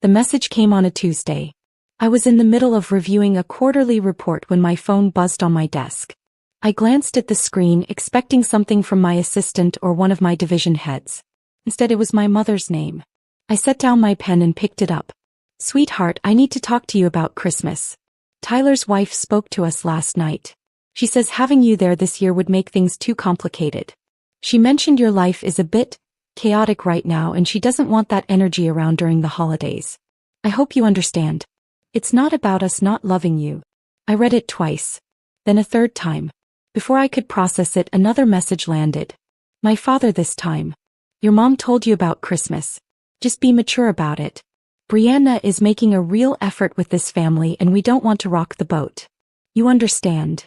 The message came on a Tuesday. I was in the middle of reviewing a quarterly report when my phone buzzed on my desk. I glanced at the screen, expecting something from my assistant or one of my division heads. Instead, it was my mother's name. I set down my pen and picked it up. "Sweetheart, I need to talk to you about Christmas. Tyler's wife spoke to us last night. She says having you there this year would make things too complicated. She mentioned your life is a bit chaotic right now and she doesn't want that energy around during the holidays. I hope you understand. It's not about us not loving you." I read it twice. Then a third time. Before I could process it, another message landed. "My father this time. Your mom told you about Christmas. Just be mature about it. Brianna is making a real effort with this family and we don't want to rock the boat. You understand."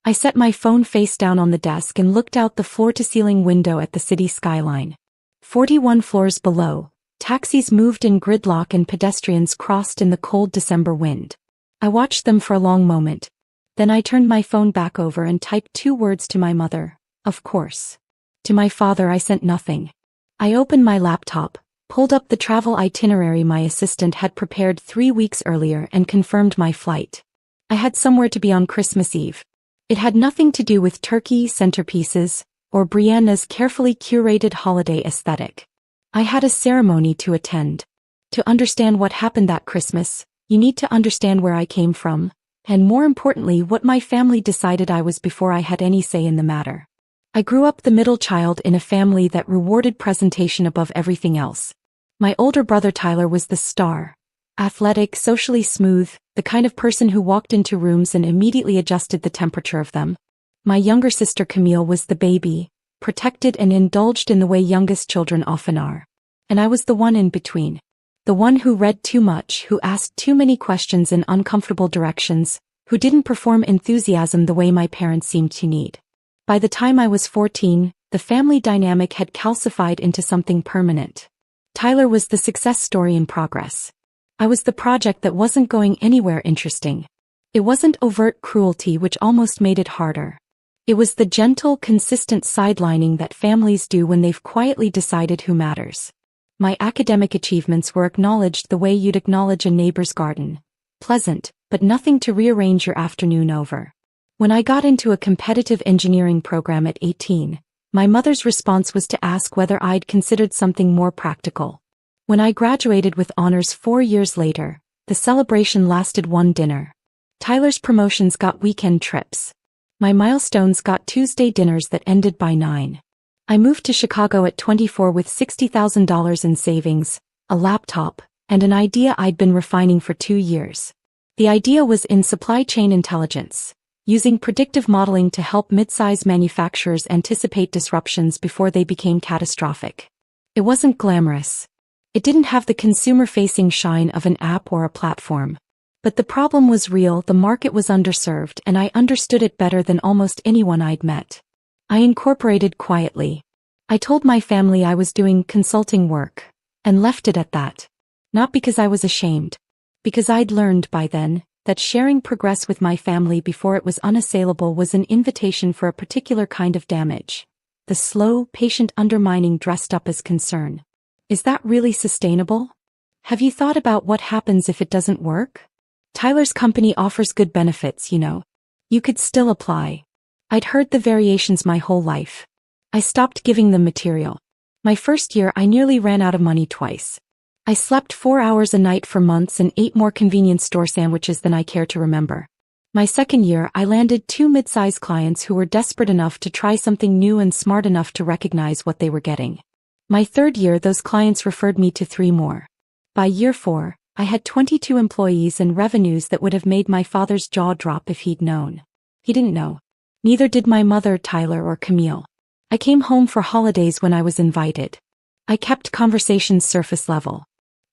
I set my phone face down on the desk and looked out the floor-to-ceiling window at the city skyline. 41 floors below, taxis moved in gridlock and pedestrians crossed in the cold December wind. I watched them for a long moment. Then I turned my phone back over and typed 2 words to my mother, "Of course." To my father I sent nothing. I opened my laptop, pulled up the travel itinerary my assistant had prepared 3 weeks earlier and confirmed my flight. I had somewhere to be on Christmas Eve. It had nothing to do with turkey centerpieces or Brianna's carefully curated holiday aesthetic. I had a ceremony to attend. To understand what happened that Christmas, you need to understand where I came from, and more importantly what my family decided I was before I had any say in the matter. I grew up the middle child in a family that rewarded presentation above everything else. My older brother Tyler was the star. Athletic, socially smooth, the kind of person who walked into rooms and immediately adjusted the temperature of them. My younger sister Camille was the baby, protected and indulged in the way youngest children often are. And I was the one in between. The one who read too much, who asked too many questions in uncomfortable directions, who didn't perform enthusiasm the way my parents seemed to need. By the time I was 14, the family dynamic had calcified into something permanent. Tyler was the success story in progress. I was the project that wasn't going anywhere interesting. It wasn't overt cruelty which almost made it harder. It was the gentle, consistent sidelining that families do when they've quietly decided who matters. My academic achievements were acknowledged the way you'd acknowledge a neighbor's garden. Pleasant, but nothing to rearrange your afternoon over. When I got into a competitive engineering program at 18, my mother's response was to ask whether I'd considered something more practical. When I graduated with honors 4 years later, the celebration lasted one dinner. Tyler's promotions got weekend trips. My milestones got Tuesday dinners that ended by 9. I moved to Chicago at 24 with $60,000 in savings, a laptop, and an idea I'd been refining for 2 years. The idea was in supply chain intelligence, using predictive modeling to help mid-size manufacturers anticipate disruptions before they became catastrophic. It wasn't glamorous. It didn't have the consumer-facing shine of an app or a platform. But the problem was real, the market was underserved, and I understood it better than almost anyone I'd met. I incorporated quietly. I told my family I was doing consulting work, and left it at that. Not because I was ashamed. Because I'd learned by then that sharing progress with my family before it was unassailable was an invitation for a particular kind of damage. The slow, patient undermining dressed up as concern. Is that really sustainable? Have you thought about what happens if it doesn't work? Tyler's company offers good benefits, you know. You could still apply. I'd heard the variations my whole life. I stopped giving them material. My first year I nearly ran out of money twice. I slept 4 hours a night for months and ate more convenience store sandwiches than I care to remember. My second year I landed 2 mid-size clients who were desperate enough to try something new and smart enough to recognize what they were getting. My third year those clients referred me to 3 more. By year 4, I had 22 employees and revenues that would have made my father's jaw drop if he'd known. He didn't know. Neither did my mother, Tyler, or Camille. I came home for holidays when I was invited. I kept conversations surface level.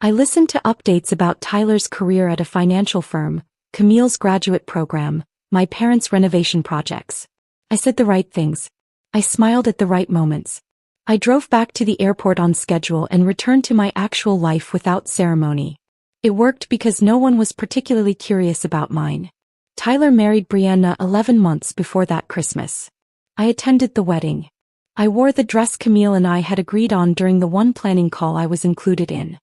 I listened to updates about Tyler's career at a financial firm, Camille's graduate program, my parents' renovation projects. I said the right things. I smiled at the right moments. I drove back to the airport on schedule and returned to my actual life without ceremony. It worked because no one was particularly curious about mine. Tyler married Brianna 11 months before that Christmas. I attended the wedding. I wore the dress Camille and I had agreed on during the one planning call I was included in.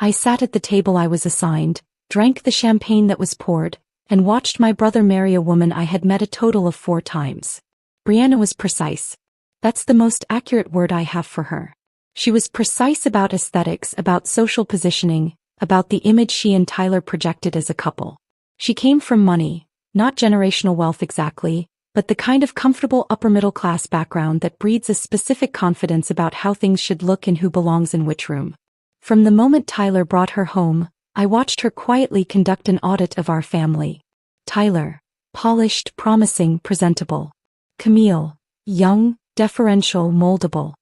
I sat at the table I was assigned, drank the champagne that was poured, and watched my brother marry a woman I had met a total of 4 times. Brianna was precise. That's the most accurate word I have for her. She was precise about aesthetics, about social positioning, about the image she and Tyler projected as a couple. She came from money, not generational wealth exactly, but the kind of comfortable upper-middle-class background that breeds a specific confidence about how things should look and who belongs in which room. From the moment Tyler brought her home, I watched her quietly conduct an audit of our family. Tyler, polished, promising, presentable. Camille, young, deferential, moldable.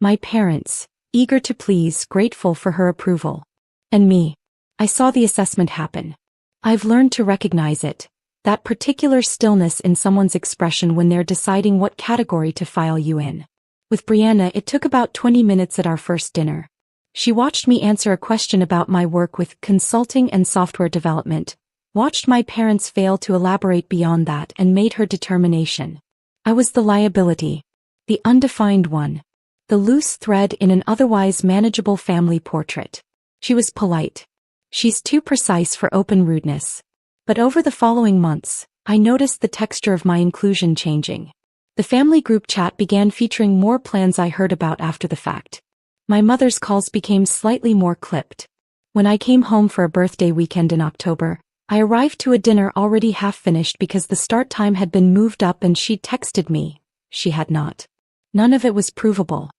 My parents, eager to please, grateful for her approval. And me. I saw the assessment happen. I've learned to recognize it, that particular stillness in someone's expression when they're deciding what category to file you in. With Brianna, it took about 20 minutes at our first dinner. She watched me answer a question about my work with consulting and software development, watched my parents fail to elaborate beyond that, and made her determination. I was the liability. The undefined one. The loose thread in an otherwise manageable family portrait. She was polite. She's too precise for open rudeness. But over the following months, I noticed the texture of my inclusion changing. The family group chat began featuring more plans I heard about after the fact. My mother's calls became slightly more clipped. When I came home for a birthday weekend in October, I arrived to a dinner already half finished because the start time had been moved up and she'd texted me. She had not. None of it was provable.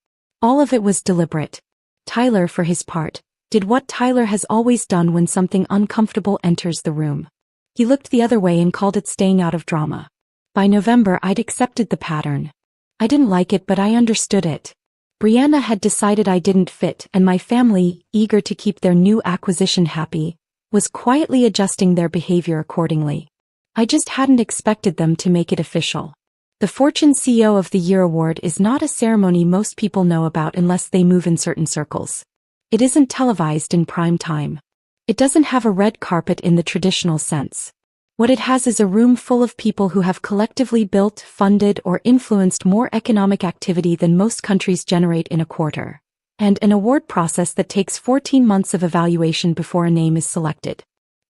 All of it was deliberate. Tyler, for his part, did what Tyler has always done when something uncomfortable enters the room. He looked the other way and called it staying out of drama. By November, I'd accepted the pattern. I didn't like it, but I understood it. Brianna had decided I didn't fit, and my family, eager to keep their new acquisition happy, was quietly adjusting their behavior accordingly. I just hadn't expected them to make it official. The Fortune CEO of the Year award is not a ceremony most people know about unless they move in certain circles. It isn't televised in prime time. It doesn't have a red carpet in the traditional sense. What it has is a room full of people who have collectively built, funded, or influenced more economic activity than most countries generate in a quarter, and an award process that takes 14 months of evaluation before a name is selected.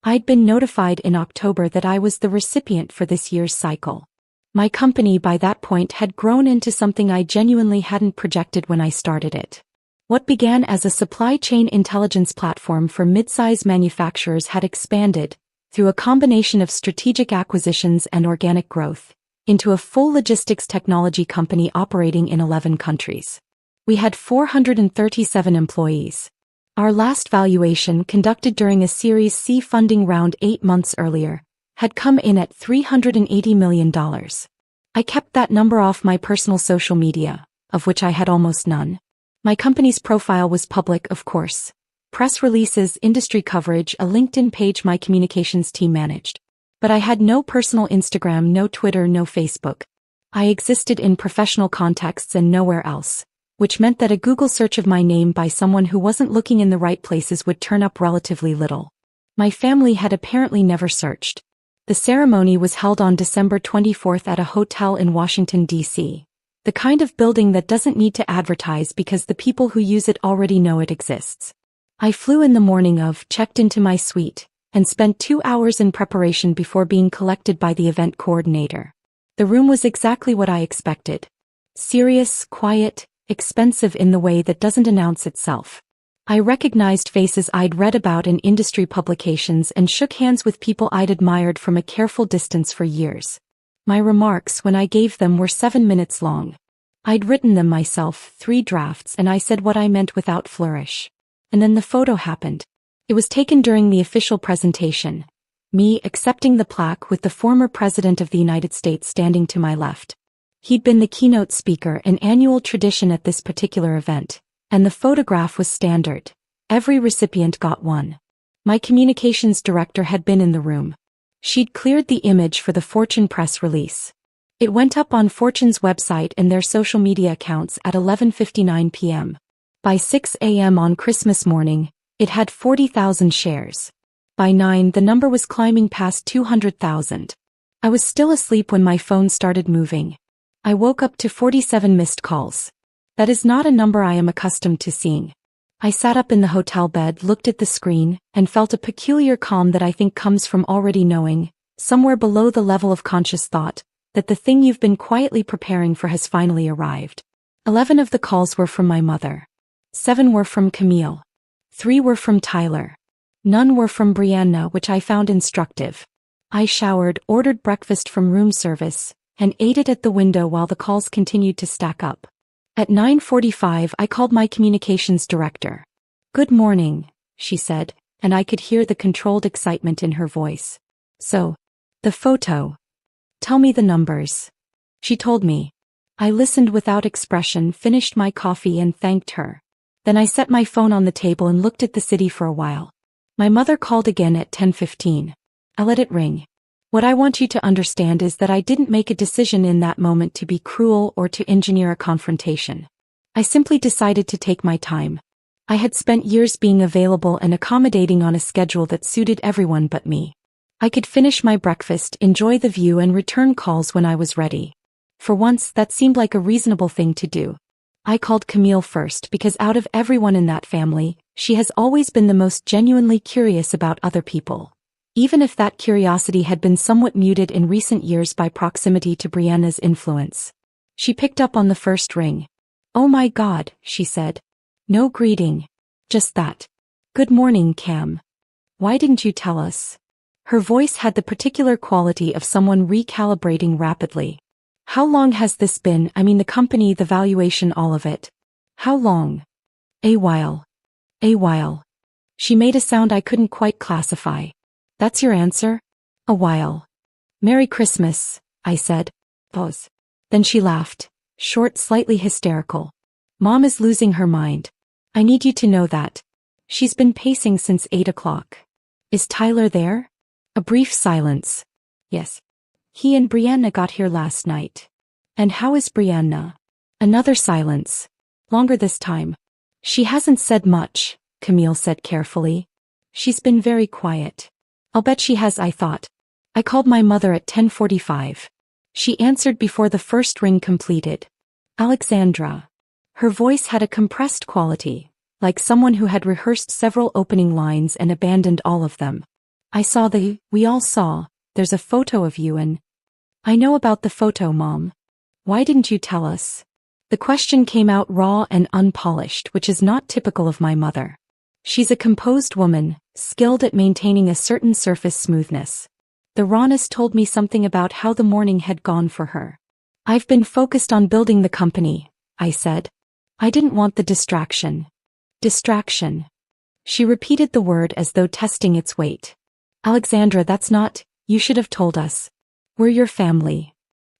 I'd been notified in October that I was the recipient for this year's cycle. My company by that point had grown into something I genuinely hadn't projected when I started it. What began as a supply chain intelligence platform for mid-size manufacturers had expanded, through a combination of strategic acquisitions and organic growth, into a full logistics technology company operating in 11 countries. We had 437 employees. Our last valuation, conducted during a Series C funding round 8 months earlier, had come in at $380 million. I kept that number off my personal social media, of which I had almost none. My company's profile was public, of course. Press releases, industry coverage, a LinkedIn page my communications team managed. But I had no personal Instagram, no Twitter, no Facebook. I existed in professional contexts and nowhere else, which meant that a Google search of my name by someone who wasn't looking in the right places would turn up relatively little. My family had apparently never searched. The ceremony was held on December 24th at a hotel in Washington, D.C. The kind of building that doesn't need to advertise because the people who use it already know it exists. I flew in the morning of, checked into my suite, and spent 2 hours in preparation before being collected by the event coordinator. The room was exactly what I expected. Serious, quiet, expensive in the way that doesn't announce itself. I recognized faces I'd read about in industry publications and shook hands with people I'd admired from a careful distance for years. My remarks, when I gave them, were 7 minutes long. I'd written them myself, 3 drafts, and I said what I meant without flourish. And then the photo happened. It was taken during the official presentation, me accepting the plaque with the former President of the United States standing to my left. He'd been the keynote speaker, an annual tradition at this particular event. And the photograph was standard. Every recipient got one. My communications director had been in the room. She'd cleared the image for the Fortune press release. It went up on Fortune's website and their social media accounts at 11:59 p.m. By 6 a.m. on Christmas morning, it had 40,000 shares. By 9, the number was climbing past 200,000. I was still asleep when my phone started moving. I woke up to 47 missed calls. That is not a number I am accustomed to seeing. I sat up in the hotel bed, looked at the screen, and felt a peculiar calm that I think comes from already knowing, somewhere below the level of conscious thought, that the thing you've been quietly preparing for has finally arrived. 11 of the calls were from my mother. 7 were from Camille. 3 were from Tyler. None were from Brianna, which I found instructive. I showered, ordered breakfast from room service, and ate it at the window while the calls continued to stack up. At 9:45 I called my communications director. "Good morning," she said, and I could hear the controlled excitement in her voice. "So, the photo. Tell me the numbers." She told me. I listened without expression, finished my coffee and thanked her. Then I set my phone on the table and looked at the city for a while. My mother called again at 10:15. I let it ring. What I want you to understand is that I didn't make a decision in that moment to be cruel or to engineer a confrontation. I simply decided to take my time. I had spent years being available and accommodating on a schedule that suited everyone but me. I could finish my breakfast, enjoy the view, and return calls when I was ready. For once, that seemed like a reasonable thing to do. I called Camille first because out of everyone in that family, she has always been the most genuinely curious about other people. Even if that curiosity had been somewhat muted in recent years by proximity to Brianna's influence. She picked up on the first ring. "Oh my God," she said. "No greeting. Just that. Good morning, Cam. Why didn't you tell us?" Her voice had the particular quality of someone recalibrating rapidly. "How long has this been? I mean the company, the valuation, all of it. How long?" "A while. A while." She made a sound I couldn't quite classify. "That's your answer? A while. Merry Christmas," I said. Pause. Then she laughed. Short, slightly hysterical. "Mom is losing her mind. I need you to know that. She's been pacing since 8 o'clock. Is Tyler there?" A brief silence. "Yes. He and Brianna got here last night." "And how is Brianna?" Another silence. Longer this time. "She hasn't said much," Camille said carefully. "She's been very quiet." "I'll bet she has," I thought. I called my mother at 10:45. She answered before the first ring completed. "Alexandra." Her voice had a compressed quality, like someone who had rehearsed several opening lines and abandoned all of them. We all saw, there's a photo of you and..." "I know about the photo, Mom. Why didn't you tell us?" The question came out raw and unpolished, which is not typical of my mother. She's a composed woman, skilled at maintaining a certain surface smoothness. The rawness told me something about how the morning had gone for her. "I've been focused on building the company," I said. "I didn't want the distraction." "Distraction." She repeated the word as though testing its weight. "Alexandra, that's not, you should have told us. We're your family."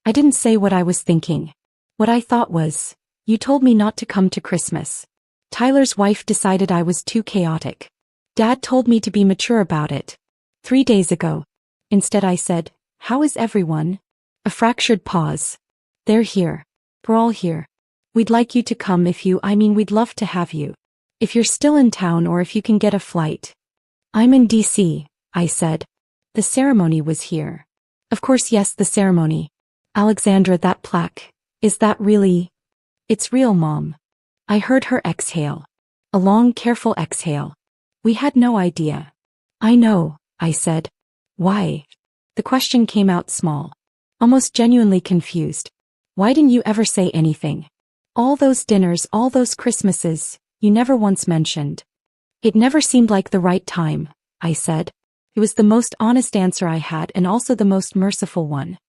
I didn't say what I was thinking. What I thought was, you told me not to come to Christmas. Tyler's wife decided I was too chaotic. Dad told me to be mature about it. 3 days ago. Instead I said, "How is everyone?" A fractured pause. "They're here. We're all here. We'd like you to come we'd love to have you. If you're still in town or if you can get a flight." "I'm in DC, I said. "The ceremony was here." "Of course, yes, the ceremony." "Alexandra, that plaque, is that really?" "It's real, Mom." I heard her exhale. A long, careful exhale. "We had no idea." "I know," I said. "Why?" The question came out small. Almost genuinely confused. "Why didn't you ever say anything? All those dinners, all those Christmases, you never once mentioned." "It never seemed like the right time," I said. It was the most honest answer I had and also the most merciful one.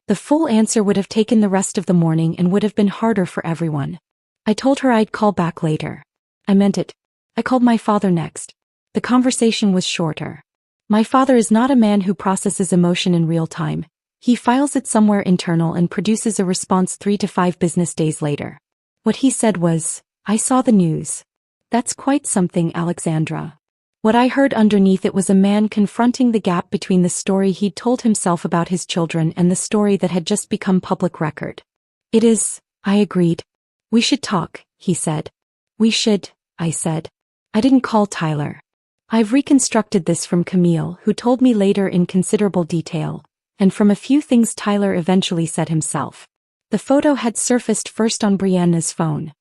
The full answer would have taken the rest of the morning and would have been harder for everyone. I told her I'd call back later. I meant it. I called my father next. The conversation was shorter. My father is not a man who processes emotion in real time. He files it somewhere internal and produces a response 3 to 5 business days later. What he said was, "I saw the news. That's quite something, Alexandra." What I heard underneath it was a man confronting the gap between the story he'd told himself about his children and the story that had just become public record. "It is," I agreed. "We should talk," he said. "We should," I said. I didn't call Tyler. I've reconstructed this from Camille, who told me later in considerable detail, and from a few things Tyler eventually said himself. The photo had surfaced first on Brianna's phone.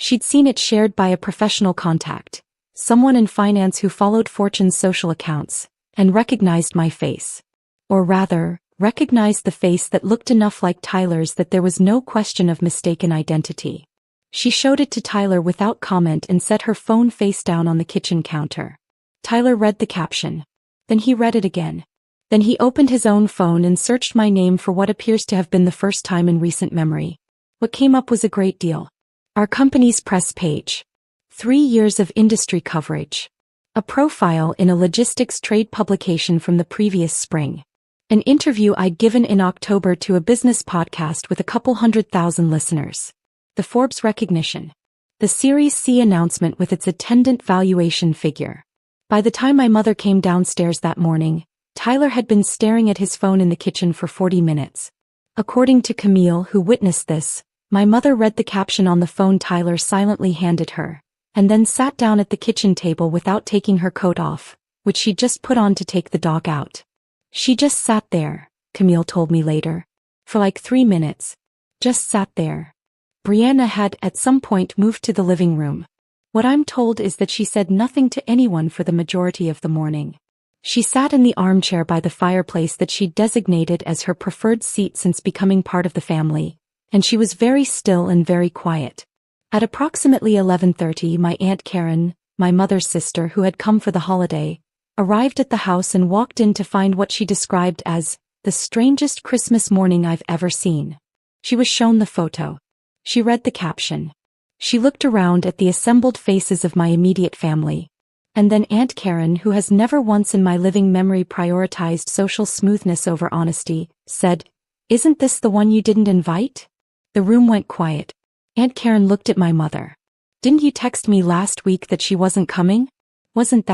She'd seen it shared by a professional contact, someone in finance who followed Fortune's social accounts, and recognized my face. Or rather, recognized the face that looked enough like Tyler's that there was no question of mistaken identity. She showed it to Tyler without comment and set her phone face down on the kitchen counter. Tyler read the caption. Then he read it again. Then he opened his own phone and searched my name for what appears to have been the first time in recent memory. What came up was a great deal. Our company's press page. 3 years of industry coverage. A profile in a logistics trade publication from the previous spring. An interview I'd given in October to a business podcast with a couple 100,000 listeners. The Forbes recognition. The Series C announcement with its attendant valuation figure. By the time my mother came downstairs that morning, Tyler had been staring at his phone in the kitchen for 40 minutes. According to Camille, who witnessed this, my mother read the caption on the phone Tyler silently handed her, and then sat down at the kitchen table without taking her coat off, which she'd just put on to take the dog out. She just sat there, Camille told me later. For like 3 minutes. Just sat there. Brianna had at some point moved to the living room. What I'm told is that she said nothing to anyone for the majority of the morning. She sat in the armchair by the fireplace that she'd designated as her preferred seat since becoming part of the family, and she was very still and very quiet. At approximately 11:30, my Aunt Karen, my mother's sister who had come for the holiday, arrived at the house and walked in to find what she described as the strangest Christmas morning I've ever seen. She was shown the photo. She read the caption. She looked around at the assembled faces of my immediate family. And then Aunt Karen, who has never once in my living memory prioritized social smoothness over honesty, said, "Isn't this the one you didn't invite?" The room went quiet. Aunt Karen looked at my mother. "Didn't you text me last week that she wasn't coming? Wasn't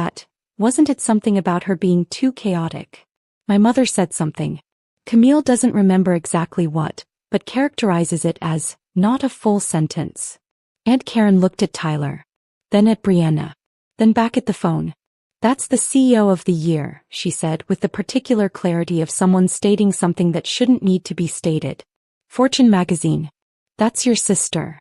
it something about her being too chaotic?" My mother said something. Camille doesn't remember exactly what, but characterizes it as, not a full sentence. Aunt Karen looked at Tyler. Then at Brianna. Then back at the phone. "That's the CEO of the year," she said with the particular clarity of someone stating something that shouldn't need to be stated. "Fortune magazine. That's your sister."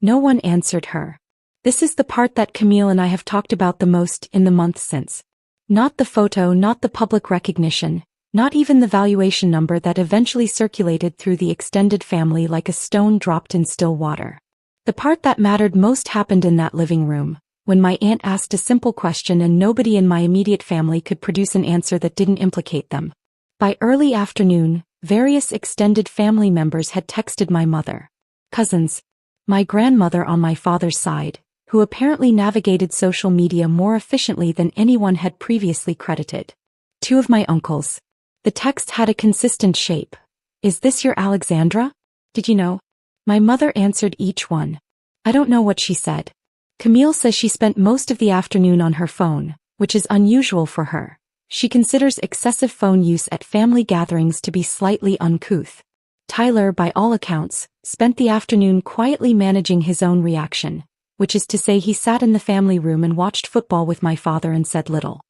No one answered her. This is the part that Camille and I have talked about the most in the month since. Not the photo, not the public recognition, not even the valuation number that eventually circulated through the extended family like a stone dropped in still water. The part that mattered most happened in that living room, when my aunt asked a simple question and nobody in my immediate family could produce an answer that didn't implicate them. By early afternoon, various extended family members had texted my mother. Cousins. My grandmother on my father's side, who apparently navigated social media more efficiently than anyone had previously credited. 2 of my uncles. The text had a consistent shape. "Is this your Alexandra? Did you know?" My mother answered each one. I don't know what she said. Camille says she spent most of the afternoon on her phone, which is unusual for her. She considers excessive phone use at family gatherings to be slightly uncouth. Tyler, by all accounts, spent the afternoon quietly managing his own reaction, which is to say he sat in the family room and watched football with my father and said little.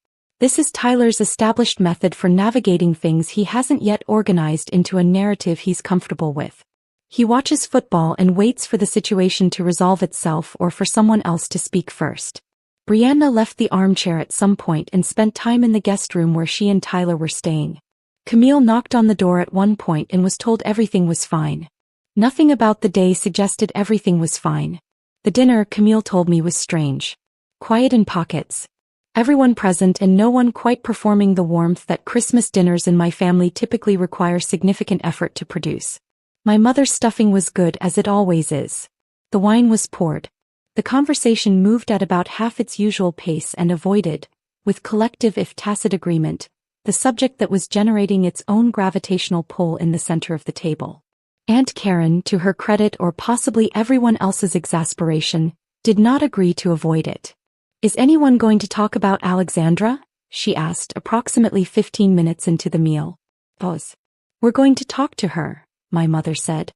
This is Tyler's established method for navigating things he hasn't yet organized into a narrative he's comfortable with. He watches football and waits for the situation to resolve itself or for someone else to speak first. Brianna left the armchair at some point and spent time in the guest room where she and Tyler were staying. Camille knocked on the door at one point and was told everything was fine. Nothing about the day suggested everything was fine. The dinner, Camille told me, was strange. Quiet in pockets. Everyone present and no one quite performing the warmth that Christmas dinners in my family typically require significant effort to produce. My mother's stuffing was good as it always is. The wine was poured. The conversation moved at about half its usual pace and avoided, with collective if tacit agreement, the subject that was generating its own gravitational pull in the center of the table. Aunt Karen, to her credit or possibly everyone else's exasperation, did not agree to avoid it. "Is anyone going to talk about Alexandra?" she asked approximately 15 minutes into the meal. Pause. "We're going to talk to her," my mother said.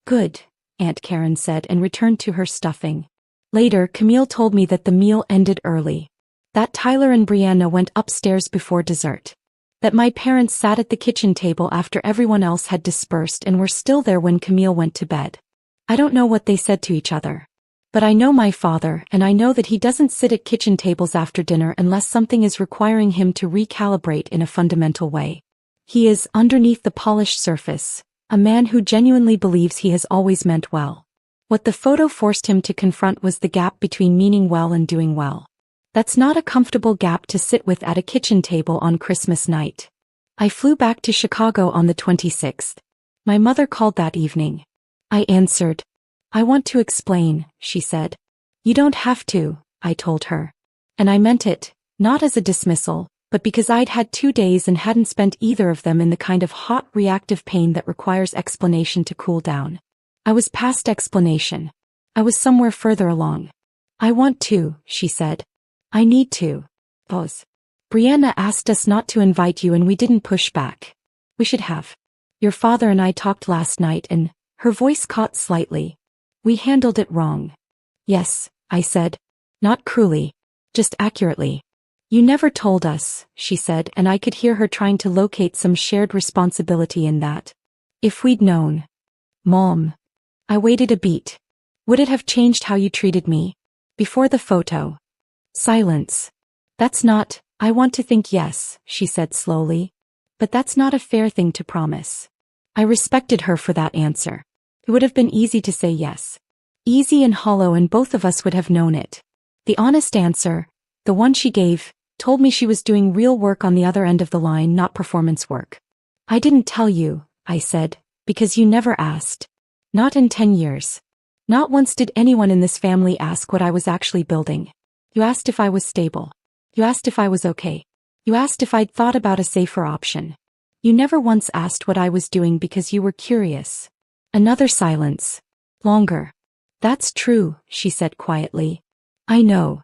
"Good," Aunt Karen said and returned to her stuffing. Later, Camille told me that the meal ended early. That Tyler and Brianna went upstairs before dessert. That my parents sat at the kitchen table after everyone else had dispersed and were still there when Camille went to bed. I don't know what they said to each other. But I know my father, and I know that he doesn't sit at kitchen tables after dinner unless something is requiring him to recalibrate in a fundamental way. He is, underneath the polished surface, a man who genuinely believes he has always meant well. What the photo forced him to confront was the gap between meaning well and doing well. That's not a comfortable gap to sit with at a kitchen table on Christmas night. I flew back to Chicago on the 26th. My mother called that evening. I answered. I want to explain, she said. You don't have to, I told her. And I meant it, not as a dismissal, but because I'd had 2 days and hadn't spent either of them in the kind of hot reactive pain that requires explanation to cool down. I was past explanation. I was somewhere further along. I want to, she said. I need to. Pause. Brianna asked us not to invite you and we didn't push back. We should have. Your father and I talked last night and, her voice caught slightly. We handled it wrong. Yes, I said. Not cruelly. Just accurately. You never told us, she said, and I could hear her trying to locate some shared responsibility in that. If we'd known. Mom. I waited a beat. Would it have changed how you treated me? Before the photo. Silence. That's not, I want to think yes, she said slowly. But that's not a fair thing to promise. I respected her for that answer. It would have been easy to say yes. Easy and hollow, and both of us would have known it. The honest answer, the one she gave, told me she was doing real work on the other end of the line, not performance work. I didn't tell you, I said, because you never asked. Not in 10 years. Not once did anyone in this family ask what I was actually building. You asked if I was stable. You asked if I was okay. You asked if I'd thought about a safer option. You never once asked what I was doing because you were curious. Another silence. Longer. That's true, she said quietly. I know.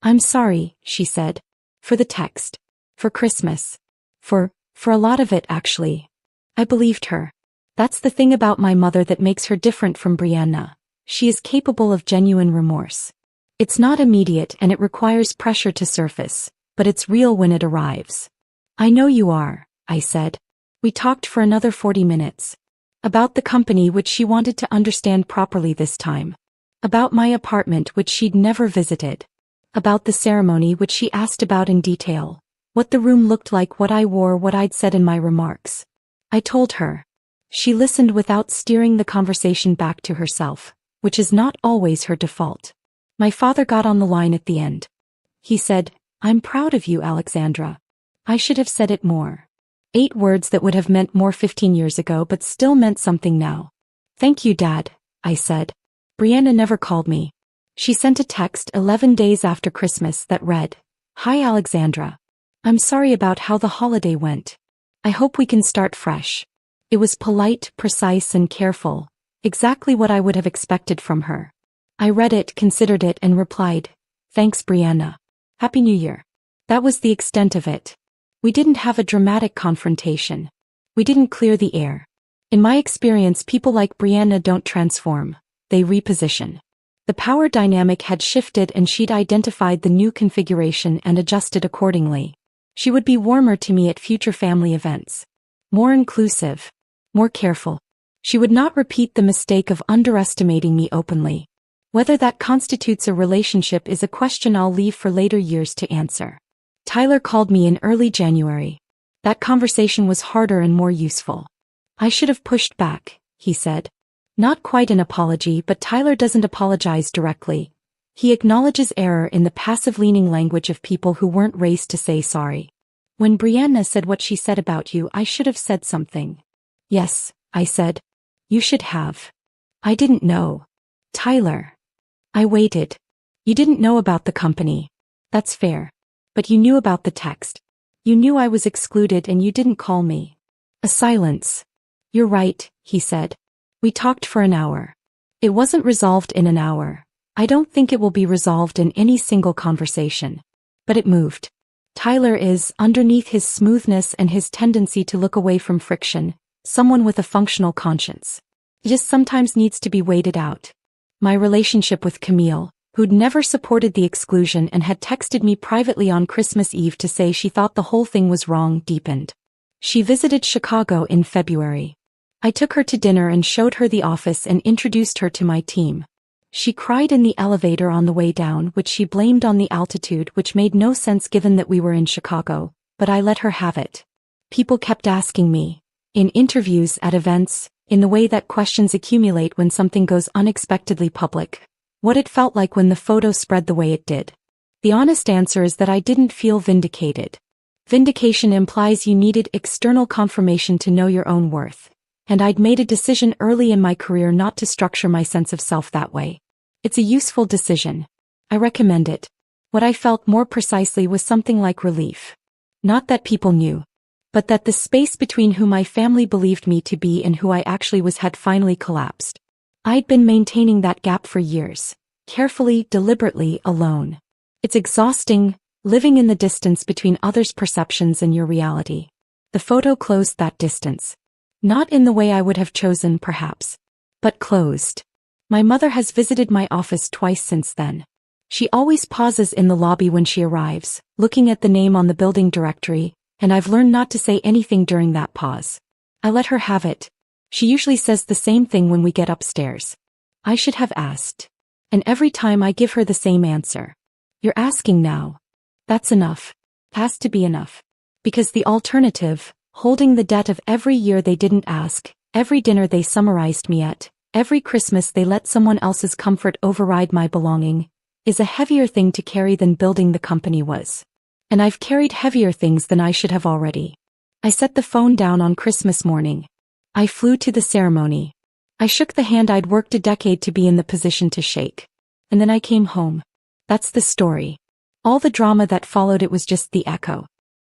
I'm sorry, she said. For the text. For Christmas. For a lot of it, actually. I believed her. That's the thing about my mother that makes her different from Brianna. She is capable of genuine remorse. It's not immediate and it requires pressure to surface, but it's real when it arrives. I know you are, I said. We talked for another 40 minutes. About the company, which she wanted to understand properly this time. About my apartment, which she'd never visited. About the ceremony, which she asked about in detail. What the room looked like, what I wore, what I'd said in my remarks. I told her. She listened without steering the conversation back to herself, which is not always her default. My father got on the line at the end. He said, I'm proud of you, Alexandra. I should have said it more. 8 words that would have meant more 15 years ago but still meant something now. Thank you, Dad, I said. Brianna never called me. She sent a text 11 days after Christmas that read, Hi Alexandra. I'm sorry about how the holiday went. I hope we can start fresh. It was polite, precise, and careful, exactly what I would have expected from her. I read it, considered it, and replied, Thanks, Brianna. Happy New Year. That was the extent of it. We didn't have a dramatic confrontation. We didn't clear the air. In my experience, people like Brianna don't transform, they reposition. The power dynamic had shifted and she'd identified the new configuration and adjusted accordingly. She would be warmer to me at future family events. More inclusive. More careful. She would not repeat the mistake of underestimating me openly. Whether that constitutes a relationship is a question I'll leave for later years to answer. Tyler called me in early January. That conversation was harder and more useful. I should have pushed back, he said. Not quite an apology, but Tyler doesn't apologize directly. He acknowledges error in the passive-leaning language of people who weren't raised to say sorry. When Brianna said what she said about you, I should have said something. Yes, I said. You should have. I didn't know. Tyler. I waited. You didn't know about the company. That's fair. But you knew about the text. You knew I was excluded and you didn't call me. A silence. You're right, he said. We talked for an hour. It wasn't resolved in an hour. I don't think it will be resolved in any single conversation. But it moved. Tyler is, underneath his smoothness and his tendency to look away from friction, someone with a functional conscience. It just sometimes needs to be waited out. My relationship with Camille, who'd never supported the exclusion and had texted me privately on Christmas Eve to say she thought the whole thing was wrong, deepened. She visited Chicago in February. I took her to dinner and showed her the office and introduced her to my team. She cried in the elevator on the way down, which she blamed on the altitude, which made no sense given that we were in Chicago, but I let her have it. People kept asking me, in interviews, at events, in the way that questions accumulate when something goes unexpectedly public, what it felt like when the photo spread the way it did. The honest answer is that I didn't feel vindicated. Vindication implies you needed external confirmation to know your own worth. And I'd made a decision early in my career not to structure my sense of self that way. It's a useful decision. I recommend it. What I felt more precisely was something like relief. Not that people knew, but that the space between who my family believed me to be and who I actually was had finally collapsed. I'd been maintaining that gap for years, carefully, deliberately, alone. It's exhausting, living in the distance between others' perceptions and your reality. The photo closed that distance. Not in the way I would have chosen, perhaps, but closed. My mother has visited my office twice since then. She always pauses in the lobby when she arrives, looking at the name on the building directory, and I've learned not to say anything during that pause. I let her have it. She usually says the same thing when we get upstairs. I should have asked. And every time I give her the same answer. You're asking now. That's enough. Has to be enough. Because the alternative, holding the debt of every year they didn't ask, every dinner they summarized me at, every Christmas they let someone else's comfort override my belonging, is a heavier thing to carry than building the company was. And I've carried heavier things than I should have already. I set the phone down on Christmas morning. I flew to the ceremony. I shook the hand I'd worked a decade to be in the position to shake. And then I came home. That's the story. All the drama that followed it was just the echo.